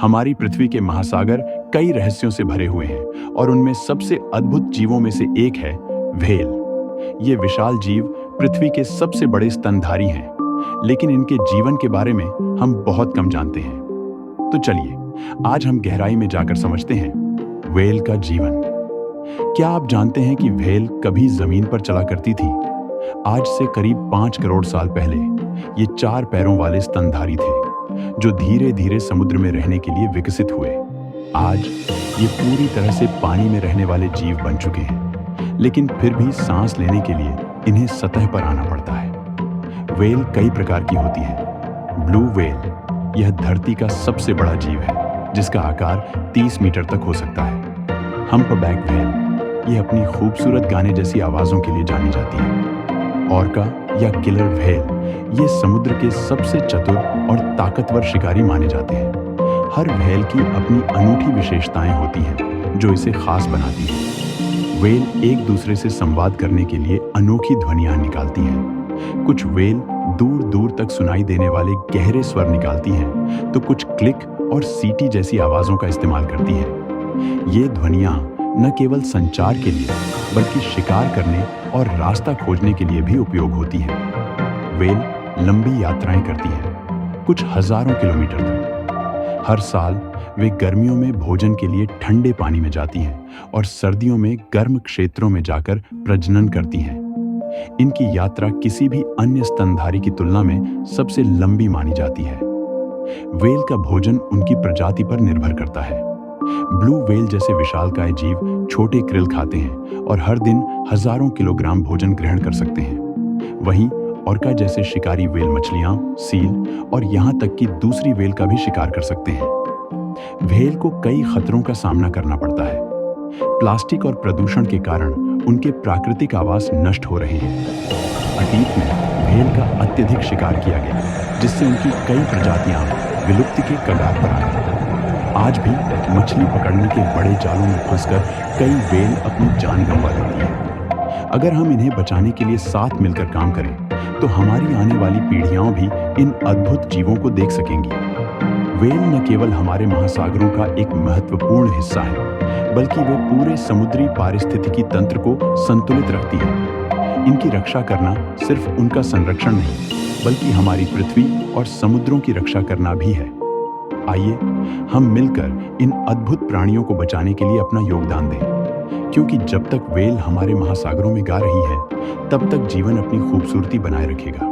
हमारी पृथ्वी के महासागर कई रहस्यों से भरे हुए हैं और उनमें सबसे अद्भुत जीवों में से एक है व्हेल। ये विशाल जीव पृथ्वी के सबसे बड़े स्तनधारी हैं, लेकिन इनके जीवन के बारे में हम बहुत कम जानते हैं। तो चलिए आज हम गहराई में जाकर समझते हैं व्हेल का जीवन। क्या आप जानते हैं कि व्हेल कभी जमीन पर चला करती थी? आज से करीब 5 करोड़ साल पहले ये 4 पैरों वाले स्तनधारी थे जो धीरे धीरे समुद्र में रहने के लिए विकसित हुए। आज ये पूरी तरह से पानी में रहने वाले जीव बन चुके हैं, लेकिन फिर भी सांस लेने के लिए इन्हें सतह पर आना पड़ता है। व्हेल कई प्रकार की होती है। ब्लू व्हेल यह धरती का सबसे बड़ा जीव है, जिसका आकार 30 मीटर तक हो सकता है। हम्पबैक व्हेल यह अपनी खूबसूरत गाने जैसी आवाज़ों के लिए जानी जाती है। ऑर्का या किलर व्हेल ये समुद्र के सबसे चतुर और ताकतवर शिकारी माने जाते हैं। हर व्हेल की अपनी अनूठी विशेषताएं होती हैं जो इसे खास बनाती हैं। व्हेल एक दूसरे से संवाद करने के लिए अनोखी ध्वनियां निकालती हैं। कुछ व्हेल दूर दूर तक सुनाई देने वाले गहरे स्वर निकालती हैं, तो कुछ क्लिक और सीटी जैसी आवाज़ों का इस्तेमाल करती हैं। ये ध्वनियां न केवल संचार के लिए बल्कि शिकार करने और रास्ता खोजने के लिए भी उपयोग होती हैं। व्हेल लंबी यात्राएं करती हैं, कुछ हजारों किलोमीटर तक। हर साल वे गर्मियों में भोजन के लिए ठंडे पानी में जाती हैं और सर्दियों में गर्म क्षेत्रों में जाकर प्रजनन करती हैं। इनकी यात्रा किसी भी अन्य स्तनधारी की तुलना में सबसे लंबी मानी जाती है। व्हेल का भोजन उनकी प्रजाति पर निर्भर करता है। ब्लू व्हेल जैसे विशालकाय जीव छोटे क्रिल खाते हैं और हर दिन हजारों किलोग्राम भोजन ग्रहण कर सकते हैं। वहीं ऑर्का जैसे शिकारी व्हेल मछलियां, सील और यहां तक कि दूसरी व्हेल का भी शिकार कर सकते हैं। व्हेल को कई खतरों का सामना करना पड़ता है। प्लास्टिक और प्रदूषण के कारण उनके प्राकृतिक आवास नष्ट हो रहे हैं। अतीत में व्हेल का अत्यधिक शिकार किया गया, जिससे उनकी कई प्रजातियां विलुप्ति के कगार पर आ गई। आज भी मछली पकड़ने के बड़े जालों में फंसकर कई व्हेल अपनी जान गंवा देती हैं। अगर हम इन्हें बचाने के लिए साथ मिलकर काम करें, तो हमारी आने वाली पीढ़ियां भी इन अद्भुत जीवों को देख सकेंगी। व्हेल न केवल हमारे महासागरों का एक महत्वपूर्ण हिस्सा है, बल्कि वे पूरे समुद्री पारिस्थितिकी तंत्र को संतुलित रखती है। इनकी रक्षा करना सिर्फ उनका संरक्षण नहीं, बल्कि हमारी पृथ्वी और समुद्रों की रक्षा करना भी है। आइए हम मिलकर इन अद्भुत प्राणियों को बचाने के लिए अपना योगदान दें, क्योंकि जब तक व्हेल हमारे महासागरों में गा रही है, तब तक जीवन अपनी खूबसूरती बनाए रखेगा।